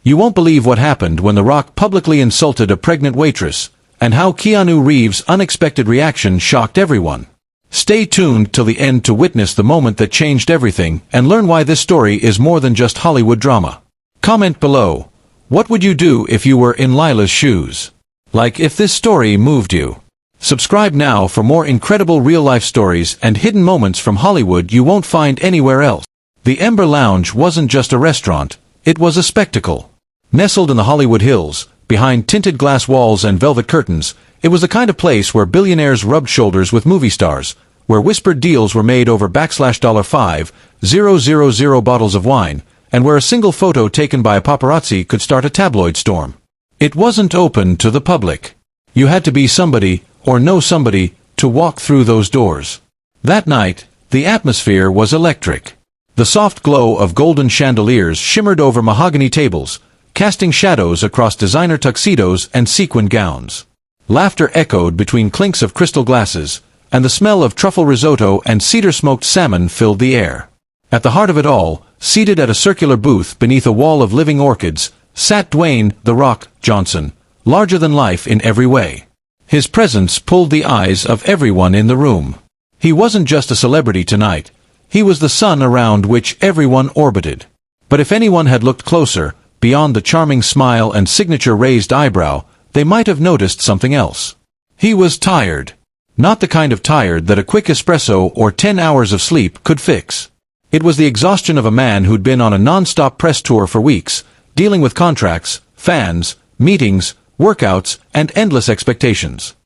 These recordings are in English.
You won't believe what happened when The Rock publicly insulted a pregnant waitress, and how Keanu Reeves' unexpected reaction shocked everyone. Stay tuned till the end to witness the moment that changed everything and learn why this story is more than just Hollywood drama. Comment below. What would you do if you were in Lila's shoes? Like if this story moved you. Subscribe now for more incredible real-life stories and hidden moments from Hollywood you won't find anywhere else. The Ember Lounge wasn't just a restaurant, it was a spectacle. Nestled in the Hollywood Hills, behind tinted glass walls and velvet curtains, it was the kind of place where billionaires rubbed shoulders with movie stars, where whispered deals were made over $5,000 bottles of wine, and where a single photo taken by a paparazzi could start a tabloid storm. It wasn't open to the public. You had to be somebody, or know somebody, to walk through those doors. That night, the atmosphere was electric. The soft glow of golden chandeliers shimmered over mahogany tables, casting shadows across designer tuxedos and sequin gowns. Laughter echoed between clinks of crystal glasses, and the smell of truffle risotto and cedar-smoked salmon filled the air. At the heart of it all, seated at a circular booth beneath a wall of living orchids, sat Dwayne "The Rock" Johnson, larger than life in every way. His presence pulled the eyes of everyone in the room. He wasn't just a celebrity tonight, he was the sun around which everyone orbited. But if anyone had looked closer, beyond the charming smile and signature raised eyebrow, they might have noticed something else. He was tired. Not the kind of tired that a quick espresso or 10 hours of sleep could fix. It was the exhaustion of a man who'd been on a non-stop press tour for weeks, dealing with contracts, fans, meetings, workouts, and endless expectations.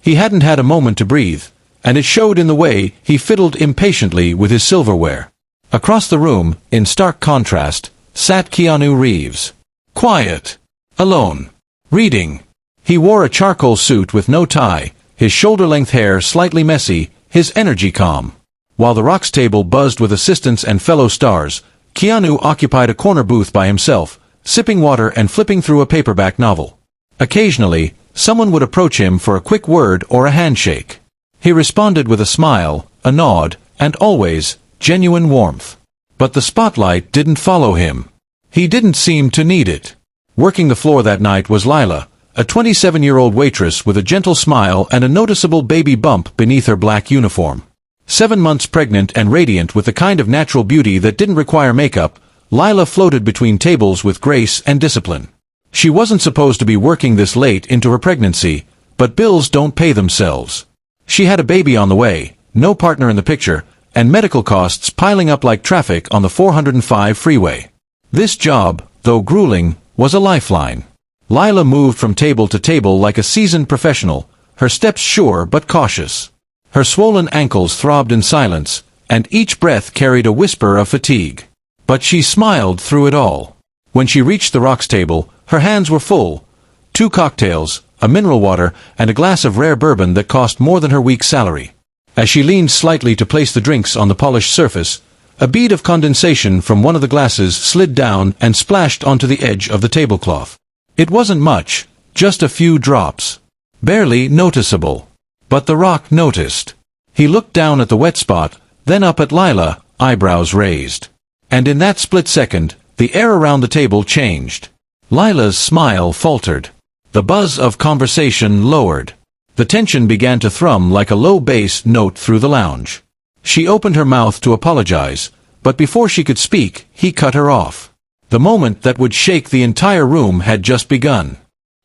He hadn't had a moment to breathe, and it showed in the way he fiddled impatiently with his silverware. Across the room, in stark contrast, sat Keanu Reeves. Quiet. Alone. Reading. He wore a charcoal suit with no tie, his shoulder-length hair slightly messy, his energy calm. While The Rock's table buzzed with assistants and fellow stars, Keanu occupied a corner booth by himself, sipping water and flipping through a paperback novel. Occasionally, someone would approach him for a quick word or a handshake. He responded with a smile, a nod, and always, genuine warmth. But the spotlight didn't follow him. He didn't seem to need it. Working the floor that night was Lila, a 27-year-old waitress with a gentle smile and a noticeable baby bump beneath her black uniform. 7 months pregnant and radiant with the kind of natural beauty that didn't require makeup, Lila floated between tables with grace and discipline. She wasn't supposed to be working this late into her pregnancy, but bills don't pay themselves. She had a baby on the way, no partner in the picture, and medical costs piling up like traffic on the 405 freeway. This job, though grueling, was a lifeline. Lila moved from table to table like a seasoned professional, her steps sure but cautious. Her swollen ankles throbbed in silence, and each breath carried a whisper of fatigue. But she smiled through it all. When she reached The Rock's table, her hands were full. 2 cocktails, a mineral water, and a glass of rare bourbon that cost more than her week's salary. As she leaned slightly to place the drinks on the polished surface, a bead of condensation from one of the glasses slid down and splashed onto the edge of the tablecloth. It wasn't much, just a few drops. Barely noticeable. But The Rock noticed. He looked down at the wet spot, then up at Lila, eyebrows raised. And in that split second, the air around the table changed. Lila's smile faltered. The buzz of conversation lowered. The tension began to thrum like a low bass note through the lounge. She opened her mouth to apologize, but before she could speak, he cut her off. The moment that would shake the entire room had just begun.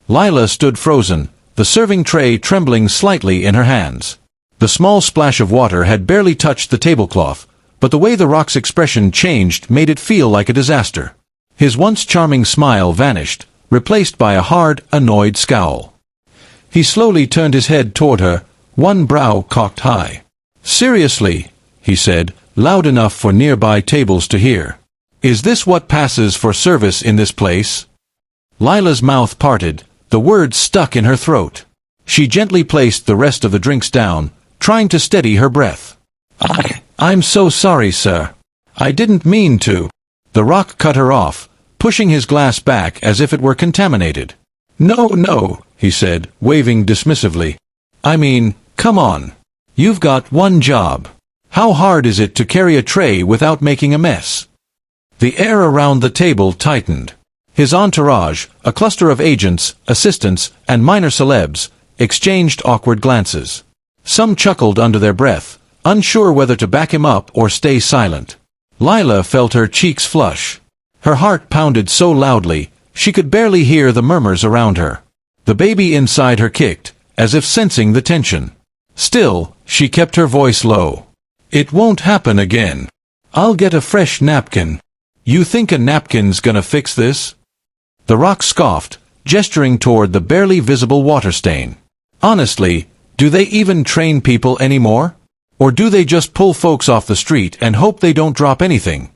Lila stood frozen, the serving tray trembling slightly in her hands. The small splash of water had barely touched the tablecloth, but the way The Rock's expression changed made it feel like a disaster. His once charming smile vanished, replaced by a hard, annoyed scowl. He slowly turned his head toward her, one brow cocked high. "Seriously," he said, loud enough for nearby tables to hear. "Is this what passes for service in this place?" Lila's mouth parted, the words stuck in her throat. She gently placed the rest of the drinks down, trying to steady her breath. I'm so sorry, sir. I didn't mean to." The Rock cut her off, pushing his glass back as if it were contaminated. No, he said, waving dismissively. "I mean, come on. You've got one job. How hard is it to carry a tray without making a mess?" The air around the table tightened. His entourage, a cluster of agents, assistants, and minor celebs, exchanged awkward glances. Some chuckled under their breath, unsure whether to back him up or stay silent. Lila felt her cheeks flush. Her heart pounded so loudly, she could barely hear the murmurs around her. The baby inside her kicked, as if sensing the tension. Still, she kept her voice low. "It won't happen again. I'll get a fresh napkin." "You think a napkin's gonna fix this?" The Rock scoffed, gesturing toward the barely visible water stain. "Honestly, do they even train people anymore? Or do they just pull folks off the street and hope they don't drop anything?"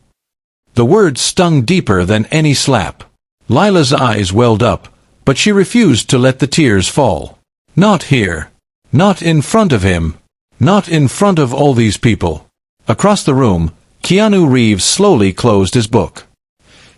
The words stung deeper than any slap. Lila's eyes welled up, but she refused to let the tears fall. Not here. Not in front of him. Not in front of all these people. Across the room, Keanu Reeves slowly closed his book.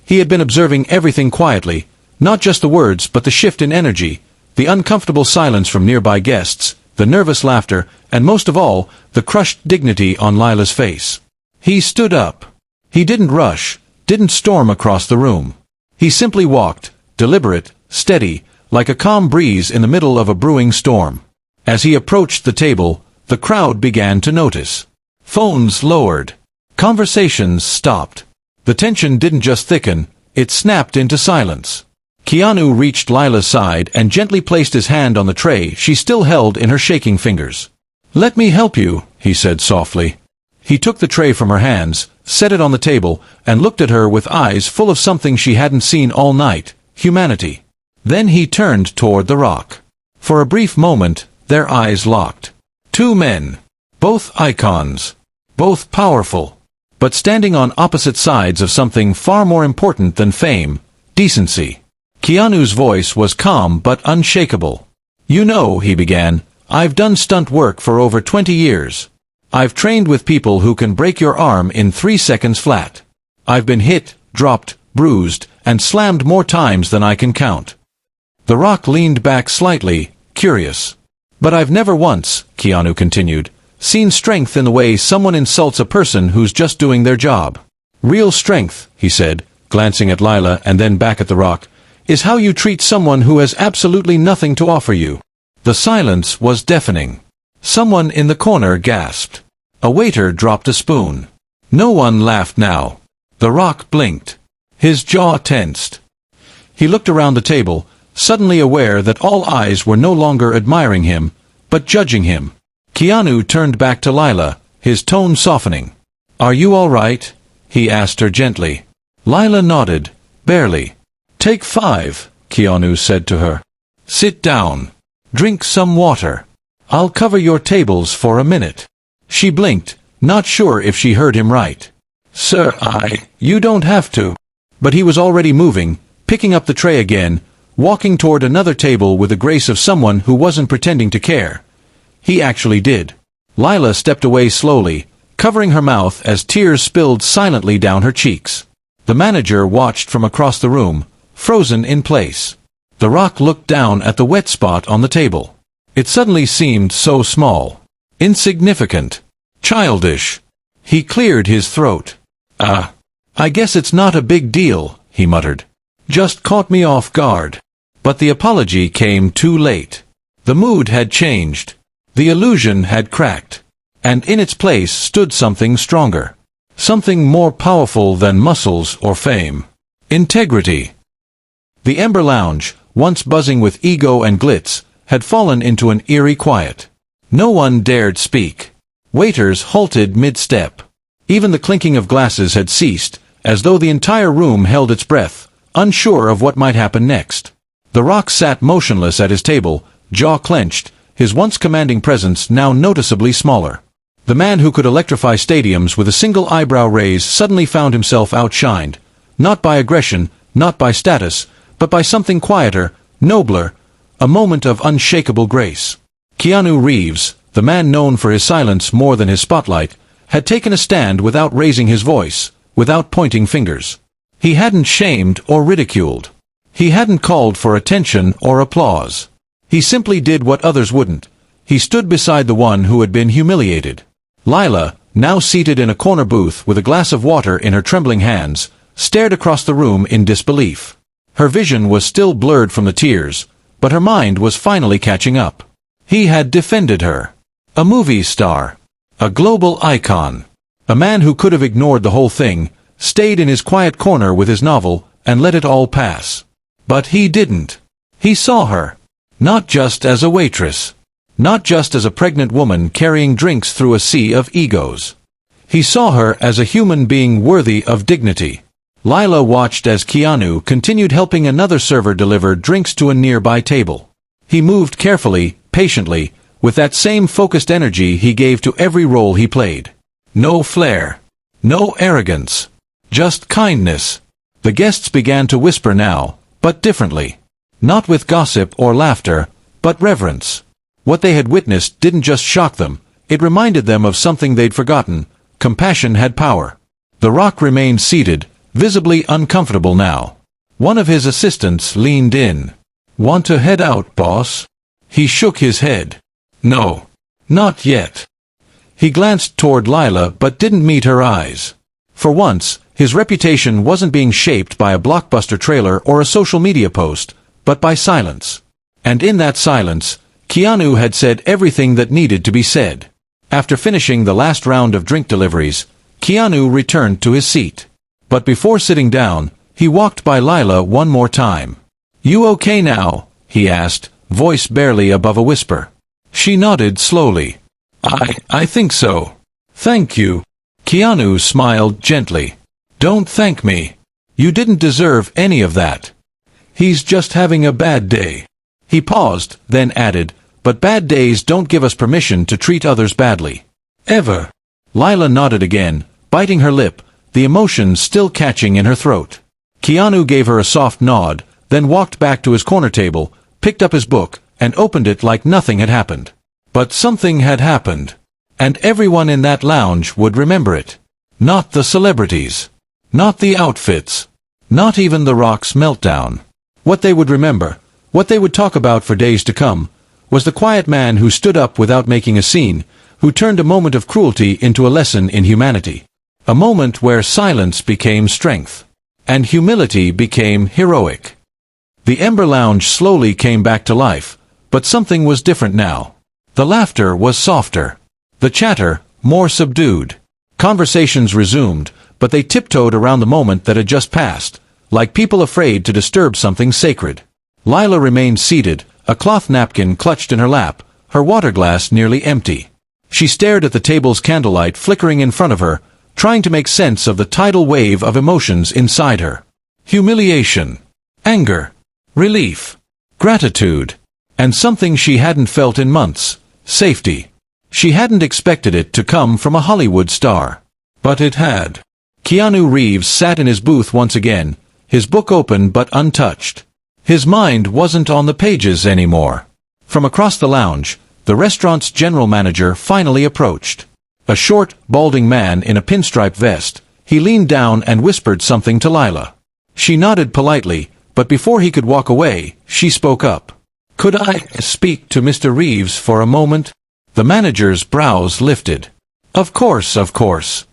He had been observing everything quietly, not just the words but the shift in energy, the uncomfortable silence from nearby guests, the nervous laughter, and most of all, the crushed dignity on Lila's face. He stood up. He didn't rush, didn't storm across the room. He simply walked, deliberate, steady, like a calm breeze in the middle of a brewing storm. As he approached the table, the crowd began to notice. Phones lowered. Conversations stopped. The tension didn't just thicken, it snapped into silence. Keanu reached Lila's side and gently placed his hand on the tray she still held in her shaking fingers. "Let me help you," he said softly. He took the tray from her hands, set it on the table, and looked at her with eyes full of something she hadn't seen all night, humanity. Then he turned toward the Rock. For a brief moment, their eyes locked. Two men. Both icons. Both powerful. But standing on opposite sides of something far more important than fame, decency. Keanu's voice was calm but unshakable. "You know," he began, "I've done stunt work for over 20 years. I've trained with people who can break your arm in 3 seconds flat. I've been hit, dropped, bruised, and slammed more times than I can count." The Rock leaned back slightly, curious. "But I've never once," Keanu continued, "seen strength in the way someone insults a person who's just doing their job. Real strength," he said, glancing at Lila and then back at the Rock, "is how you treat someone who has absolutely nothing to offer you." The silence was deafening. Someone in the corner gasped. A waiter dropped a spoon. No one laughed now. The Rock blinked. His jaw tensed. He looked around the table, suddenly aware that all eyes were no longer admiring him, but judging him. Keanu turned back to Lila, his tone softening. "Are you all right?" he asked her gently. Lila nodded, barely. "Take 5, Keanu said to her. "Sit down. Drink some water. I'll cover your tables for a minute." She blinked, not sure if she heard him right. "Sir, you don't have to." But he was already moving, picking up the tray again, walking toward another table with the grace of someone who wasn't pretending to care. He actually did. Lila stepped away slowly, covering her mouth as tears spilled silently down her cheeks. The manager watched from across the room, frozen in place. The Rock looked down at the wet spot on the table. It suddenly seemed so small. Insignificant. Childish. He cleared his throat. I guess it's not a big deal," he muttered. "Just caught me off guard." But the apology came too late. The mood had changed. The illusion had cracked. And in its place stood something stronger. Something more powerful than muscles or fame. Integrity. The Ember Lounge, once buzzing with ego and glitz, had fallen into an eerie quiet. No one dared speak. Waiters halted mid-step. Even the clinking of glasses had ceased, as though the entire room held its breath, unsure of what might happen next. The Rock sat motionless at his table, jaw clenched, his once commanding presence now noticeably smaller. The man who could electrify stadiums with a single eyebrow raise suddenly found himself outshined, not by aggression, not by status, but by something quieter, nobler, a moment of unshakable grace. Keanu Reeves, the man known for his silence more than his spotlight, had taken a stand without raising his voice, without pointing fingers. He hadn't shamed or ridiculed. He hadn't called for attention or applause. He simply did what others wouldn't. He stood beside the one who had been humiliated. Lila, now seated in a corner booth with a glass of water in her trembling hands, stared across the room in disbelief. Her vision was still blurred from the tears, but her mind was finally catching up. He had defended her. A movie star. A global icon. A man who could have ignored the whole thing, stayed in his quiet corner with his novel, and let it all pass. But he didn't. He saw her. Not just as a waitress. Not just as a pregnant woman carrying drinks through a sea of egos. He saw her as a human being worthy of dignity. Lila watched as Keanu continued helping another server deliver drinks to a nearby table. He moved carefully, patiently, with that same focused energy he gave to every role he played. No flair. No arrogance. Just kindness. The guests began to whisper now, but differently. Not with gossip or laughter, but reverence. What they had witnessed didn't just shock them, it reminded them of something they'd forgotten. Compassion had power. The Rock remained seated, visibly uncomfortable now. One of his assistants leaned in. "Want to head out, boss?" He shook his head. "No. Not yet." He glanced toward Lila but didn't meet her eyes. For once, his reputation wasn't being shaped by a blockbuster trailer or a social media post, but by silence. And in that silence, Keanu had said everything that needed to be said. After finishing the last round of drink deliveries, Keanu returned to his seat. But before sitting down, he walked by Lila one more time. "You okay now?" he asked, voice barely above a whisper. She nodded slowly. I think so. Thank you." Keanu smiled gently. "Don't thank me. You didn't deserve any of that. He's just having a bad day." He paused, then added, "But bad days don't give us permission to treat others badly. Ever." Lila nodded again, biting her lip, the emotion still catching in her throat. Keanu gave her a soft nod, then walked back to his corner table, picked up his book, and opened it like nothing had happened. But something had happened. And everyone in that lounge would remember it. Not the celebrities. Not the outfits. Not even The Rock's meltdown. What they would remember, what they would talk about for days to come, was the quiet man who stood up without making a scene, who turned a moment of cruelty into a lesson in humanity. A moment where silence became strength. And humility became heroic. The Ember Lounge slowly came back to life, but something was different now. The laughter was softer. The chatter, more subdued. Conversations resumed, but they tiptoed around the moment that had just passed, like people afraid to disturb something sacred. Lila remained seated, a cloth napkin clutched in her lap, her water glass nearly empty. She stared at the table's candlelight flickering in front of her, trying to make sense of the tidal wave of emotions inside her. Humiliation. Anger. Relief. Gratitude. And something she hadn't felt in months. Safety. She hadn't expected it to come from a Hollywood star. But it had. Keanu Reeves sat in his booth once again, his book open but untouched. His mind wasn't on the pages anymore. From across the lounge, the restaurant's general manager finally approached. A short, balding man in a pinstripe vest, he leaned down and whispered something to Lila. She nodded politely, but before he could walk away, she spoke up. "Could I speak to Mr. Reeves for a moment?" The manager's brows lifted. Of course, of course."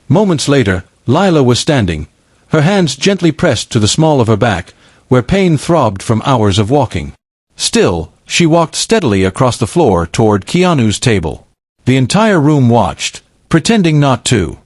Moments later, Lila was standing, her hands gently pressed to the small of her back, where pain throbbed from hours of walking. Still, she walked steadily across the floor toward Keanu's table. The entire room watched, pretending not to.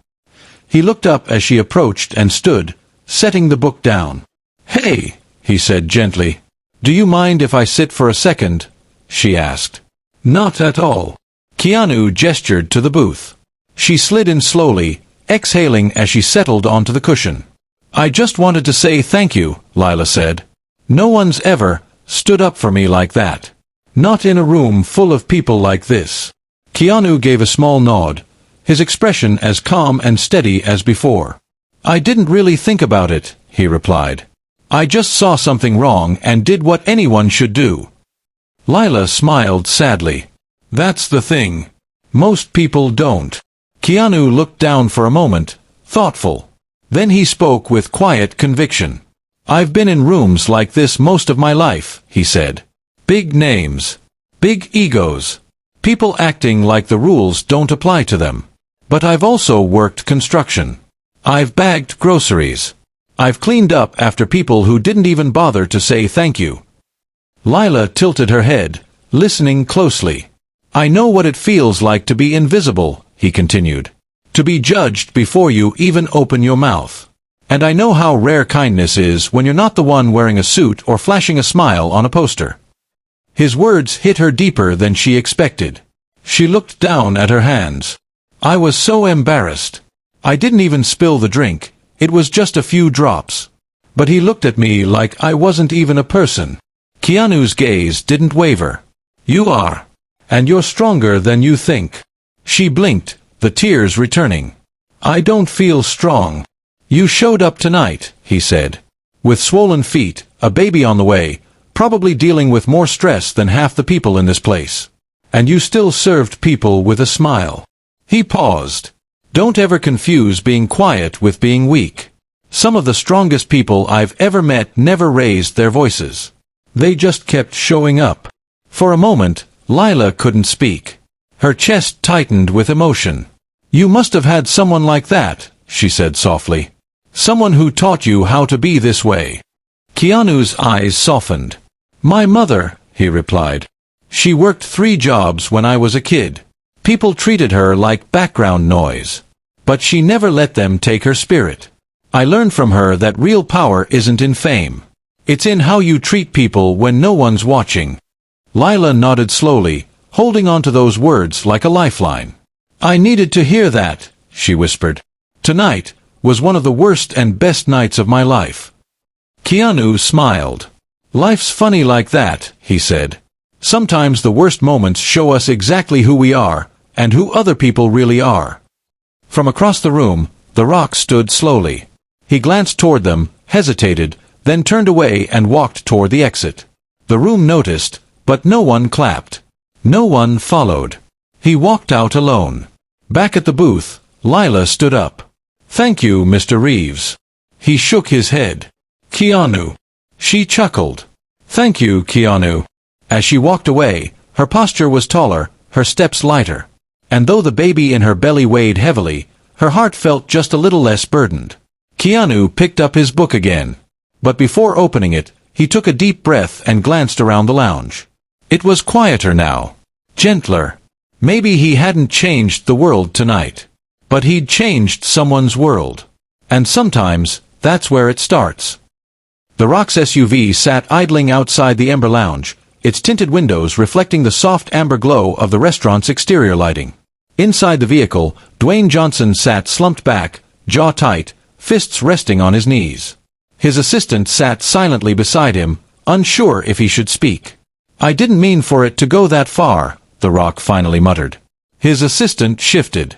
He looked up as she approached and stood, setting the book down. "Hey," he said gently. "Do you mind if I sit for a second?" she asked. "Not at all." Keanu gestured to the booth. She slid in slowly, exhaling as she settled onto the cushion. "I just wanted to say thank you," Lila said. "No one's ever stood up for me like that. Not in a room full of people like this." Keanu gave a small nod, his expression as calm and steady as before. "I didn't really think about it," he replied. "I just saw something wrong and did what anyone should do." Lila smiled sadly. "That's the thing. Most people don't." Keanu looked down for a moment, thoughtful. Then he spoke with quiet conviction. "I've been in rooms like this most of my life," he said. "Big names. Big egos. People acting like the rules don't apply to them. But I've also worked construction. I've bagged groceries. I've cleaned up after people who didn't even bother to say thank you." Lila tilted her head, listening closely. "I know what it feels like to be invisible," he continued. "To be judged before you even open your mouth. And I know how rare kindness is when you're not the one wearing a suit or flashing a smile on a poster." His words hit her deeper than she expected. She looked down at her hands. "I was so embarrassed. I didn't even spill the drink. It was just a few drops. But he looked at me like I wasn't even a person." Keanu's gaze didn't waver. "You are. And you're stronger than you think." She blinked, the tears returning. "I don't feel strong." "You showed up tonight," he said. "With swollen feet, a baby on the way, probably dealing with more stress than half the people in this place. And you still served people with a smile." He paused. "Don't ever confuse being quiet with being weak. Some of the strongest people I've ever met never raised their voices. They just kept showing up." For a moment, Lila couldn't speak. Her chest tightened with emotion. "You must have had someone like that," she said softly. "Someone who taught you how to be this way." Keanu's eyes softened. "My mother," he replied. "She worked 3 jobs when I was a kid. People treated her like background noise. But she never let them take her spirit. I learned from her that real power isn't in fame. It's in how you treat people when no one's watching." Lila nodded slowly, holding on to those words like a lifeline. "I needed to hear that," she whispered. "Tonight was one of the worst and best nights of my life." Keanu smiled. "Life's funny like that," he said. "Sometimes the worst moments show us exactly who we are, and who other people really are." From across the room, The Rock stood slowly. He glanced toward them, hesitated, then turned away and walked toward the exit. The room noticed, but no one clapped. No one followed. He walked out alone. Back at the booth, Lila stood up. "Thank you, Mr. Reeves." He shook his head. "Keanu." She chuckled. "Thank you, Keanu." As she walked away, her posture was taller, her steps lighter. And though the baby in her belly weighed heavily, her heart felt just a little less burdened. Keanu picked up his book again. But before opening it, he took a deep breath and glanced around the lounge. It was quieter now. Gentler. Maybe he hadn't changed the world tonight. But he'd changed someone's world. And sometimes, that's where it starts. The Rock's SUV sat idling outside the Ember Lounge, its tinted windows reflecting the soft amber glow of the restaurant's exterior lighting. Inside the vehicle, Dwayne Johnson sat slumped back, jaw tight, fists resting on his knees. His assistant sat silently beside him, unsure if he should speak. "I didn't mean for it to go that far," The Rock finally muttered. His assistant shifted.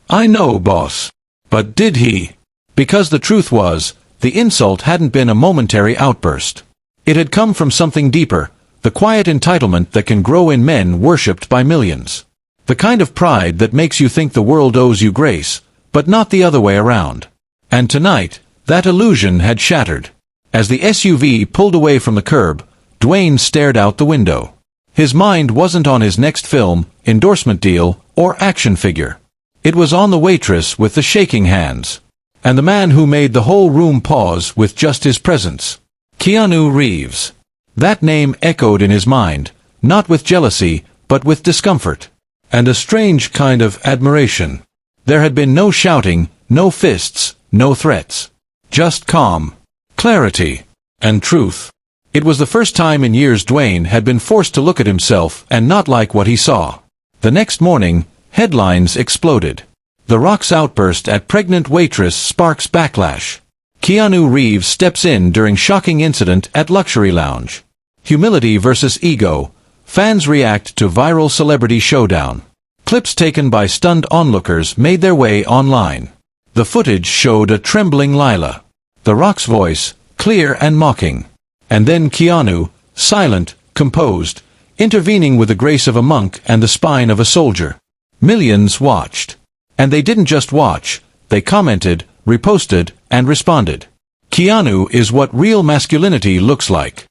"I know, boss. But did he?" Because the truth was, the insult hadn't been a momentary outburst. It had come from something deeper, the quiet entitlement that can grow in men worshipped by millions. The kind of pride that makes you think the world owes you grace, but not the other way around. And tonight, that illusion had shattered. As the SUV pulled away from the curb, Dwayne stared out the window. His mind wasn't on his next film, endorsement deal, or action figure. It was on the waitress with the shaking hands. And the man who made the whole room pause with just his presence. Keanu Reeves. That name echoed in his mind, not with jealousy, but with discomfort. And a strange kind of admiration. There had been no shouting, no fists, no threats. Just calm, clarity, and truth. It was the first time in years Dwayne had been forced to look at himself and not like what he saw. The next morning, headlines exploded. The Rock's outburst at pregnant waitress sparks backlash. Keanu Reeves steps in during shocking incident at luxury lounge. Humility versus ego. Fans react to viral celebrity showdown. Clips taken by stunned onlookers made their way online. The footage showed a trembling Lila. The Rock's voice, clear and mocking. And then Keanu, silent, composed, intervening with the grace of a monk and the spine of a soldier. Millions watched. And they didn't just watch, they commented, reposted, and responded. Keanu is what real masculinity looks like.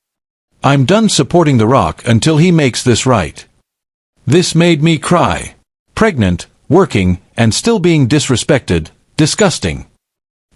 "I'm done supporting The Rock until he makes this right. This made me cry. Pregnant, working, and still being disrespected, disgusting."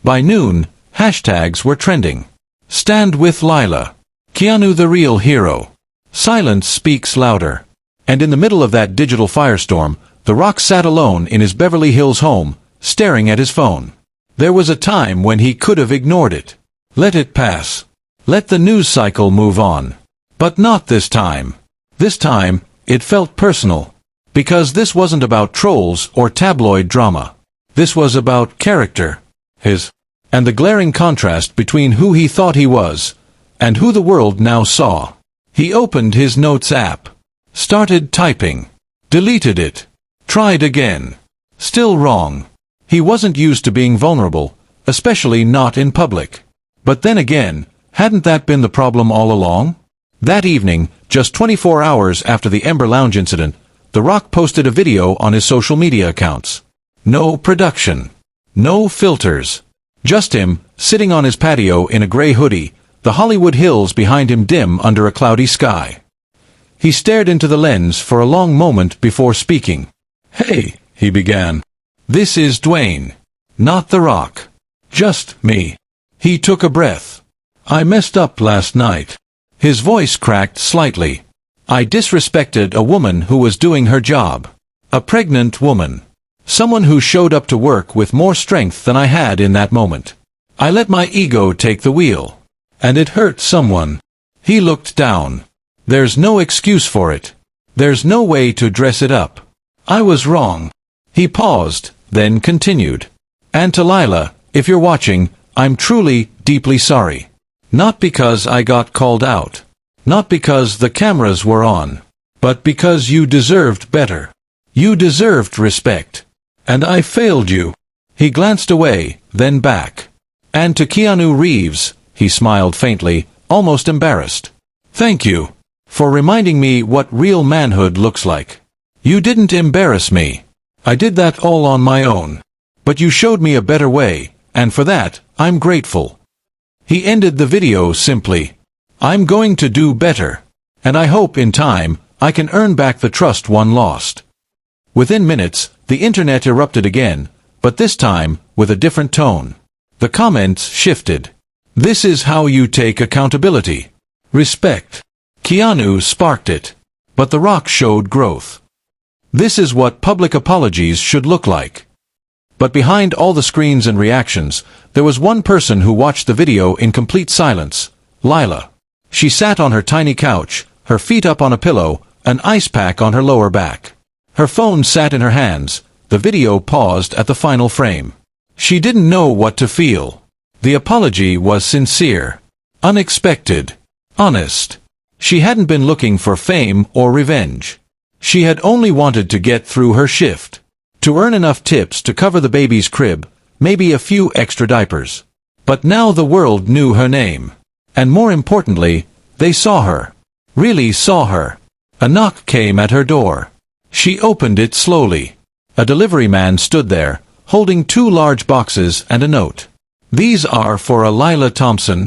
By noon, Hashtags were trending. Stand with Lila. Keanu the real hero. Silence speaks louder. And in the middle of that digital firestorm, The Rock sat alone in his Beverly Hills home, staring at his phone. There was a time when he could have ignored it. Let it pass. Let the news cycle move on. But not this time. This time, it felt personal. Because this wasn't about trolls or tabloid drama. This was about character. His. And the glaring contrast between who he thought he was, and who the world now saw. He opened his notes app. Started typing. Deleted it. Tried again. Still wrong. He wasn't used to being vulnerable, especially not in public. But then again, hadn't that been the problem all along? That evening, just 24 hours after the Ember Lounge incident, The Rock posted a video on his social media accounts. No production. No filters. Just him, sitting on his patio in a gray hoodie, the Hollywood hills behind him dim under a cloudy sky. He stared into the lens for a long moment before speaking. "Hey," he began. "This is Dwayne. Not The Rock. Just me." He took a breath. "I messed up last night." His voice cracked slightly. "I disrespected a woman who was doing her job. A pregnant woman. Someone who showed up to work with more strength than I had in that moment. I let my ego take the wheel. And it hurt someone." He looked down. "There's no excuse for it. There's no way to dress it up. I was wrong." He paused, then continued. "And to Lila, if you're watching, I'm truly, deeply sorry. Not because I got called out. Not because the cameras were on. But because you deserved better. You deserved respect. And I failed you." He glanced away, then back. "And to Keanu Reeves," he smiled faintly, almost embarrassed. "Thank you. For reminding me what real manhood looks like. You didn't embarrass me. I did that all on my own. But you showed me a better way, and for that, I'm grateful." He ended the video simply. "I'm going to do better. And I hope in time, I can earn back the trust one lost." Within minutes, the internet erupted again, but this time, with a different tone. The comments shifted. "This is how you take accountability. Respect." Keanu sparked it. But The Rock showed growth. "This is what public apologies should look like." But behind all the screens and reactions, there was one person who watched the video in complete silence. Lila. She sat on her tiny couch, her feet up on a pillow, an ice pack on her lower back. Her phone sat in her hands. The video paused at the final frame. She didn't know what to feel. The apology was sincere. Unexpected. Honest. She hadn't been looking for fame or revenge. She had only wanted to get through her shift. To earn enough tips to cover the baby's crib, maybe a few extra diapers. But now the world knew her name. And more importantly, they saw her. Really saw her. A knock came at her door. She opened it slowly. A delivery man stood there, holding 2 large boxes and a note. "These are for a Lila Thompson."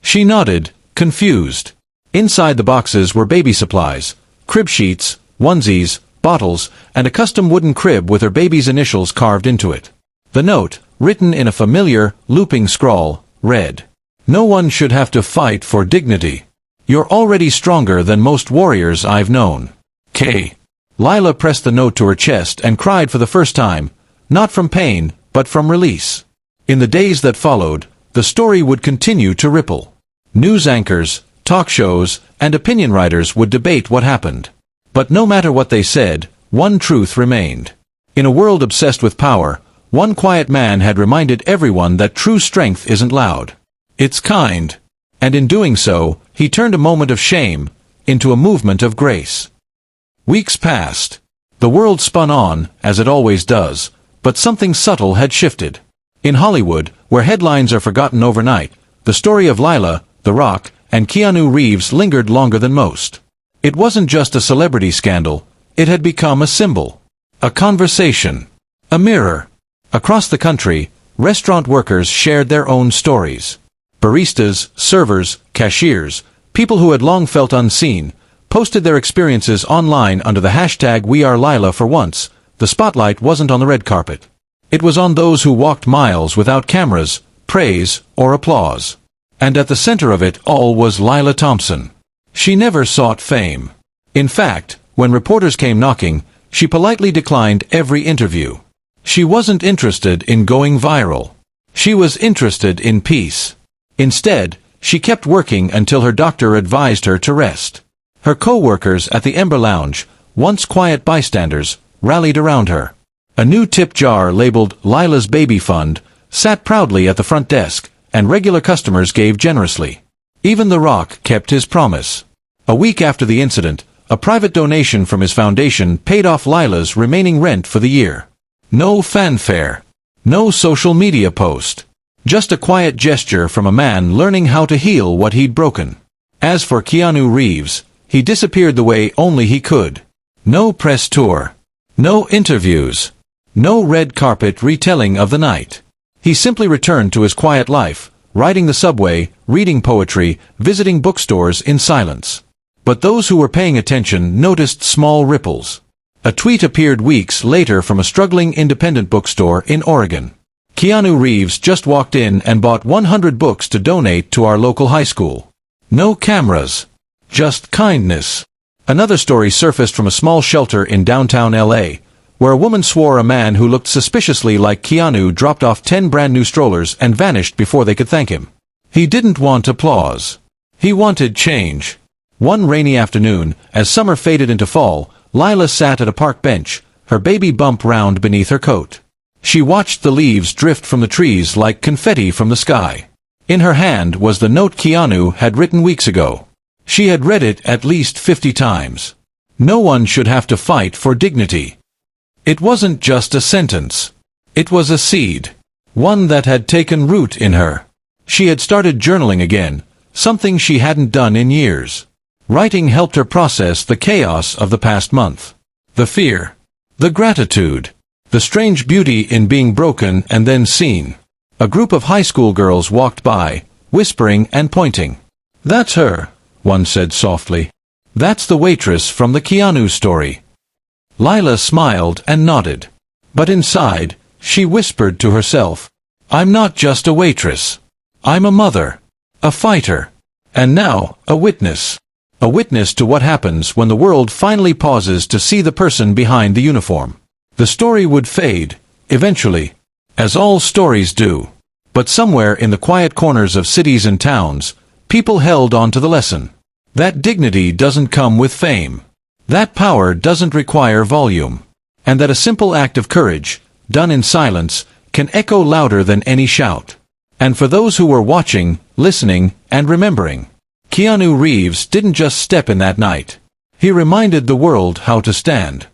She nodded, confused. Inside the boxes were baby supplies, crib sheets, onesies, bottles, and a custom wooden crib with her baby's initials carved into it. The note, written in a familiar, looping scrawl, read, "No one should have to fight for dignity. You're already stronger than most warriors I've known. K." Lila pressed the note to her chest and cried for the first time, not from pain, but from release. In the days that followed, the story would continue to ripple. News anchors, talk shows, and opinion writers would debate what happened. But no matter what they said, one truth remained. In a world obsessed with power, one quiet man had reminded everyone that true strength isn't loud. It's kind. And in doing so, he turned a moment of shame into a movement of grace. Weeks passed. The world spun on, as it always does, but something subtle had shifted. In Hollywood, where headlines are forgotten overnight, the story of Lila, The Rock, and Keanu Reeves lingered longer than most. It wasn't just a celebrity scandal, it had become a symbol. A conversation. A mirror. Across the country, restaurant workers shared their own stories. Baristas, servers, cashiers, people who had long felt unseen, posted their experiences online under the hashtag #WeAreLila. For once, the spotlight wasn't on the red carpet. It was on those who walked miles without cameras, praise, or applause. And at the center of it all was Lila Thompson. She never sought fame. In fact, when reporters came knocking, she politely declined every interview. She wasn't interested in going viral. She was interested in peace. Instead, she kept working until her doctor advised her to rest. Her co-workers at the Ember Lounge, once quiet bystanders, rallied around her. A new tip jar labeled Lila's Baby Fund sat proudly at the front desk, and regular customers gave generously. Even The Rock kept his promise. A week after the incident, a private donation from his foundation paid off Lila's remaining rent for the year. No fanfare. No social media post. Just a quiet gesture from a man learning how to heal what he'd broken. As for Keanu Reeves, he disappeared the way only he could. No press tour. No interviews. No red carpet retelling of the night. He simply returned to his quiet life, riding the subway, reading poetry, visiting bookstores in silence. But those who were paying attention noticed small ripples. A tweet appeared weeks later from a struggling independent bookstore in Oregon. Keanu Reeves just walked in and bought 100 books to donate to our local high school. No cameras. Just kindness. Another story surfaced from a small shelter in downtown LA, where a woman swore a man who looked suspiciously like Keanu dropped off 10 brand new strollers and vanished before they could thank him. He didn't want applause. He wanted change. One rainy afternoon, as summer faded into fall, Lila sat at a park bench, her baby bump round beneath her coat. She watched the leaves drift from the trees like confetti from the sky. In her hand was the note Keanu had written weeks ago. She had read it at least 50 times. No one should have to fight for dignity. It wasn't just a sentence. It was a seed. One that had taken root in her. She had started journaling again, something she hadn't done in years. Writing helped her process the chaos of the past month. The fear. The gratitude. The strange beauty in being broken and then seen. A group of high school girls walked by, whispering and pointing. "That's her," one said softly. "That's the waitress from the Keanu story." Lila smiled and nodded. But inside, she whispered to herself, "I'm not just a waitress. I'm a mother. A fighter. And now, a witness. A witness to what happens when the world finally pauses to see the person behind the uniform." The story would fade, eventually, as all stories do. But somewhere in the quiet corners of cities and towns, people held on to the lesson. That dignity doesn't come with fame. That power doesn't require volume. And that a simple act of courage, done in silence, can echo louder than any shout. And for those who were watching, listening, and remembering, Keanu Reeves didn't just step in that night. He reminded the world how to stand.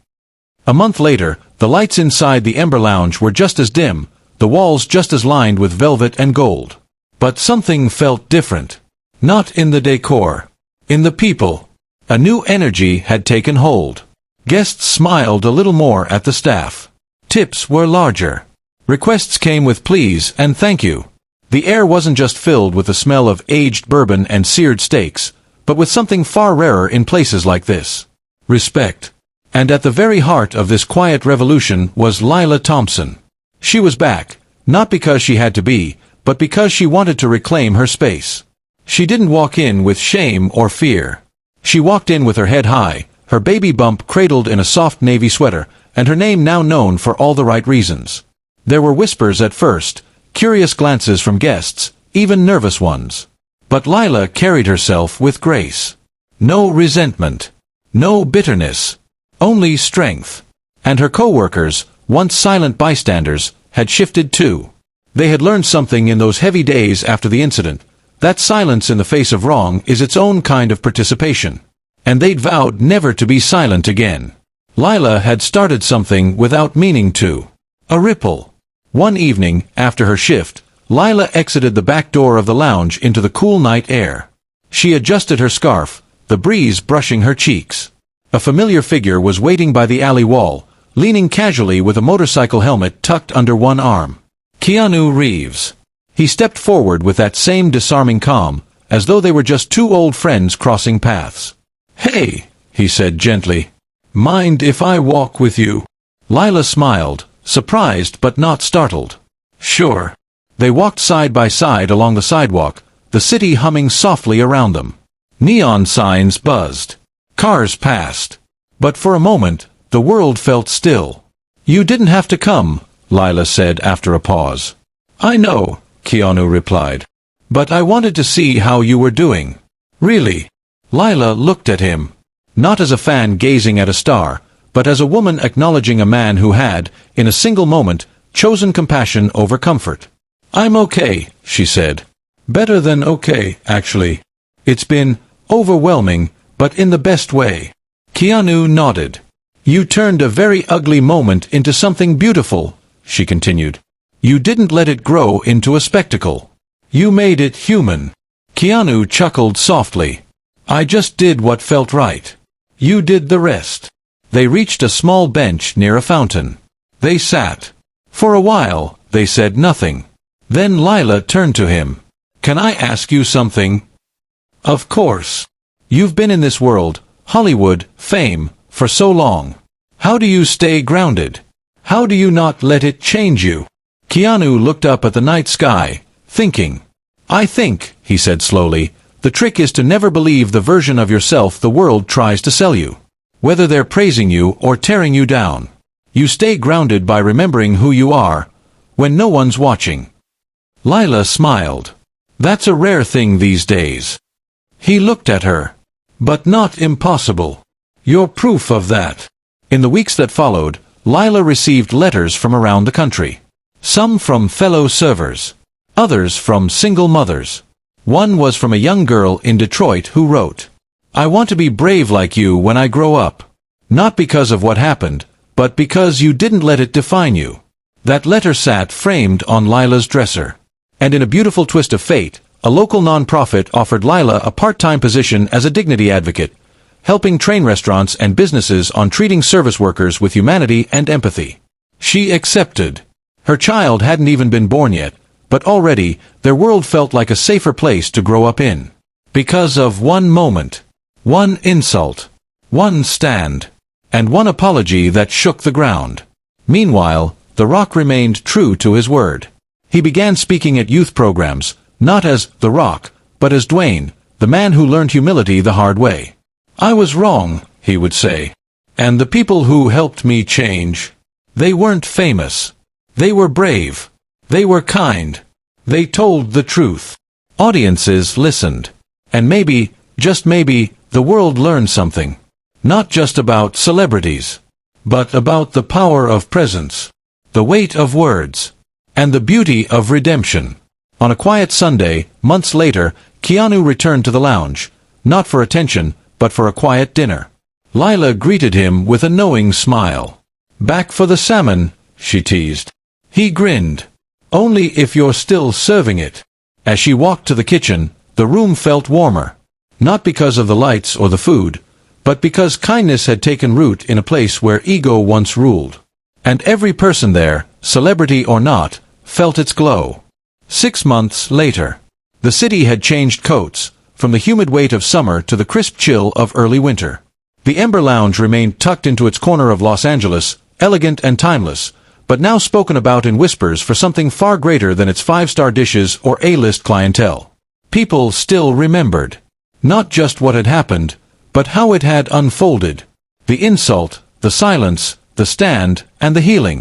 A month later, the lights inside the Ember Lounge were just as dim, the walls just as lined with velvet and gold. But something felt different. Not in the decor. In the people. A new energy had taken hold. Guests smiled a little more at the staff. Tips were larger. Requests came with please and thank you. The air wasn't just filled with the smell of aged bourbon and seared steaks, but with something far rarer in places like this. Respect. And at the very heart of this quiet revolution was Lila Thompson. She was back, not because she had to be, but because she wanted to reclaim her space. She didn't walk in with shame or fear. She walked in with her head high, her baby bump cradled in a soft navy sweater, and her name now known for all the right reasons. There were whispers at first, curious glances from guests, even nervous ones. But Lila carried herself with grace. No resentment. No bitterness. Only strength. And her co-workers, once silent bystanders, had shifted too. They had learned something in those heavy days after the incident, that silence in the face of wrong is its own kind of participation. And they'd vowed never to be silent again. Lila had started something without meaning to. A ripple. One evening, after her shift, Lila exited the back door of the lounge into the cool night air. She adjusted her scarf, the breeze brushing her cheeks. A familiar figure was waiting by the alley wall, leaning casually with a motorcycle helmet tucked under one arm. Keanu Reeves. He stepped forward with that same disarming calm, as though they were just two old friends crossing paths. "Hey," he said gently. "Mind if I walk with you?" Lila smiled, surprised but not startled. "Sure." They walked side by side along the sidewalk, the city humming softly around them. Neon signs buzzed. Cars passed. But for a moment, the world felt still. "You didn't have to come," Lila said after a pause. "I know," Keanu replied. "But I wanted to see how you were doing." "Really?" Lila looked at him. Not as a fan gazing at a star, but as a woman acknowledging a man who had, in a single moment, chosen compassion over comfort. "I'm okay," she said. "Better than okay, actually. It's been overwhelming, but in the best way." Keanu nodded. "You turned a very ugly moment into something beautiful," she continued. "You didn't let it grow into a spectacle. You made it human." Keanu chuckled softly. "I just did what felt right. You did the rest." They reached a small bench near a fountain. They sat. For a while, they said nothing. Then Lila turned to him. "Can I ask you something?" "Of course. You've been in this world, Hollywood, fame, for so long. How do you stay grounded? How do you not let it change you?" Keanu looked up at the night sky, thinking. "I think," he said slowly, "the trick is to never believe the version of yourself the world tries to sell you. Whether they're praising you or tearing you down. You stay grounded by remembering who you are, when no one's watching." Lila smiled. "That's a rare thing these days." He looked at her. "But not impossible. You're proof of that." In the weeks that followed, Lila received letters from around the country. Some from fellow servers. Others from single mothers. One was from a young girl in Detroit who wrote, "I want to be brave like you when I grow up. Not because of what happened, but because you didn't let it define you." That letter sat framed on Lila's dresser. And in a beautiful twist of fate, a local non-profit offered Lila a part-time position as a dignity advocate, helping train restaurants and businesses on treating service workers with humanity and empathy. She accepted. Her child hadn't even been born yet, but already, their world felt like a safer place to grow up in. Because of one moment. One insult. One stand. And one apology that shook the ground. Meanwhile, The Rock remained true to his word. He began speaking at youth programs, not as The Rock, but as Dwayne, the man who learned humility the hard way. "I was wrong," he would say. "And the people who helped me change, they weren't famous. They were brave. They were kind. They told the truth." Audiences listened. And maybe, just maybe, the world learned something. Not just about celebrities, but about the power of presence, the weight of words, and the beauty of redemption. On a quiet Sunday, months later, Keanu returned to the lounge, not for attention, but for a quiet dinner. Lila greeted him with a knowing smile. "Back for the salmon," she teased. He grinned. "Only if you're still serving it." As she walked to the kitchen, the room felt warmer. Not because of the lights or the food, but because kindness had taken root in a place where ego once ruled. And every person there, celebrity or not, felt its glow. 6 months later. The city had changed coats, from the humid weight of summer to the crisp chill of early winter. The Ember Lounge remained tucked into its corner of Los Angeles, elegant and timeless, but now spoken about in whispers for something far greater than its 5-star dishes or A-list clientele. People still remembered. Not just what had happened, but how it had unfolded. The insult, the silence, the stand, and the healing.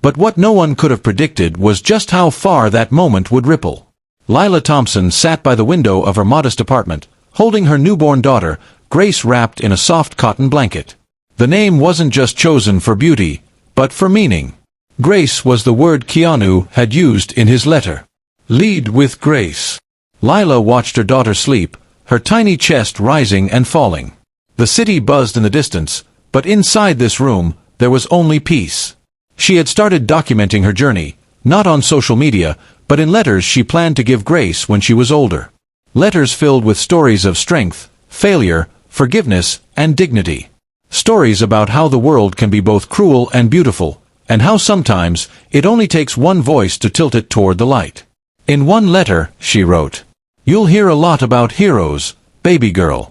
But what no one could have predicted was just how far that moment would ripple. Lila Thompson sat by the window of her modest apartment, holding her newborn daughter, Grace, wrapped in a soft cotton blanket. The name wasn't just chosen for beauty, but for meaning. Grace was the word Keanu had used in his letter. Lead with grace. Lila watched her daughter sleep, her tiny chest rising and falling. The city buzzed in the distance, but inside this room, there was only peace. She had started documenting her journey, not on social media, but in letters she planned to give Grace when she was older. Letters filled with stories of strength, failure, forgiveness, and dignity. Stories about how the world can be both cruel and beautiful, and how sometimes it only takes one voice to tilt it toward the light. In one letter, she wrote, "You'll hear a lot about heroes, baby girl.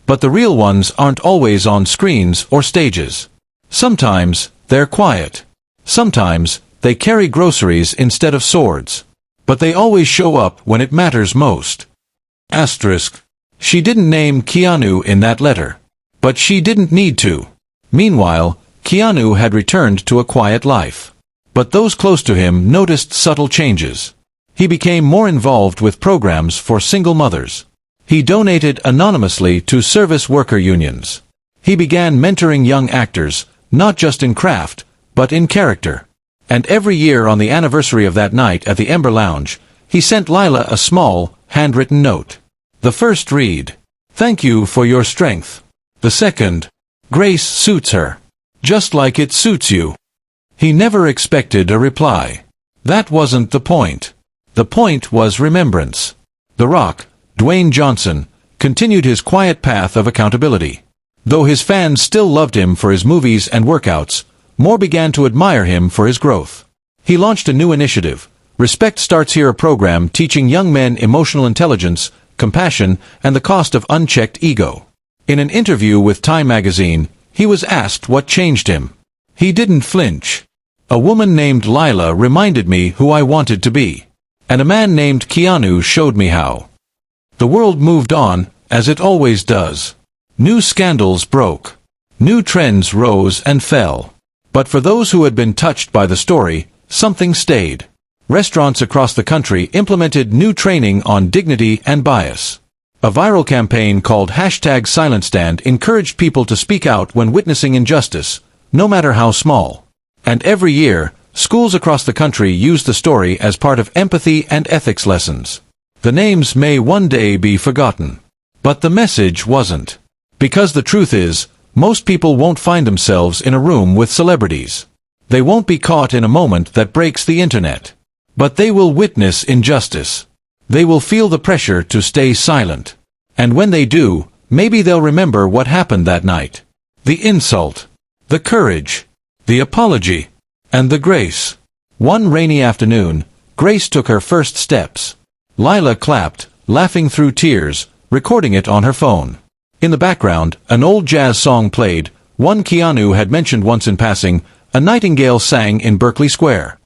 But the real ones aren't always on screens or stages. Sometimes, they're quiet. Sometimes, they carry groceries instead of swords. but they always show up when it matters most. Asterisk. She didn't name Keanu in that letter. But she didn't need to. Meanwhile, Keanu had returned to a quiet life. But those close to him noticed subtle changes. He became more involved with programs for single mothers. He donated anonymously to service worker unions. He began mentoring young actors, not just in craft, but in character. And every year on the anniversary of that night at the Ember Lounge, he sent Lila a small, handwritten note. The first read, "Thank you for your strength." The second, "Grace suits her. Just like it suits you." He never expected a reply. That wasn't the point. The point was remembrance. The Rock, Dwayne Johnson, continued his quiet path of accountability. Though his fans still loved him for his movies and workouts, more began to admire him for his growth. He launched a new initiative, Respect Starts Here, a program teaching young men emotional intelligence, compassion, and the cost of unchecked ego. In an interview with Time magazine, he was asked what changed him. He didn't flinch. "A woman named Lila reminded me who I wanted to be. And a man named Keanu showed me how." The world moved on, as it always does. New scandals broke. New trends rose and fell. But for those who had been touched by the story, something stayed. Restaurants across the country implemented new training on dignity and bias. A viral campaign called #SilentStand encouraged people to speak out when witnessing injustice, no matter how small. And every year, schools across the country used the story as part of empathy and ethics lessons. The names may one day be forgotten. But the message wasn't. Because the truth is, most people won't find themselves in a room with celebrities. They won't be caught in a moment that breaks the internet. But they will witness injustice. They will feel the pressure to stay silent. And when they do, maybe they'll remember what happened that night. The insult. The courage. The apology. And the grace. One rainy afternoon, Grace took her first steps. Lila clapped, laughing through tears, recording it on her phone. In the background, an old jazz song played, one Keanu had mentioned once in passing. A nightingale sang in Berkeley Square.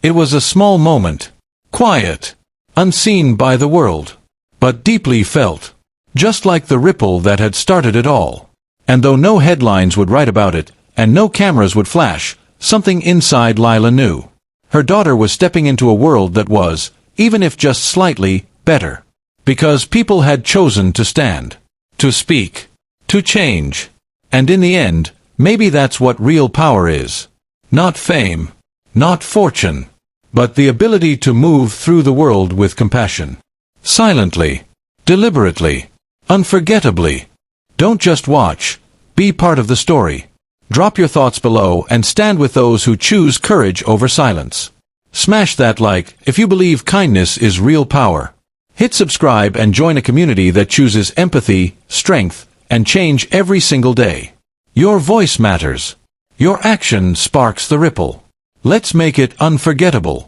It was a small moment. Quiet. Unseen by the world. But deeply felt. Just like the ripple that had started it all. And though no headlines would write about it, and no cameras would flash, something inside Lila knew. Her daughter was stepping into a world that was, even if just slightly, better. Because people had chosen to stand. To speak. To change. And in the end, maybe that's what real power is. Not fame. Not fortune. But the ability to move through the world with compassion. Silently. Deliberately. Unforgettably. Don't just watch. Be part of the story. Drop your thoughts below and stand with those who choose courage over silence. Smash that like if you believe kindness is real power. Hit subscribe and join a community that chooses empathy, strength, and change every single day. Your voice matters. Your action sparks the ripple. Let's make it unforgettable.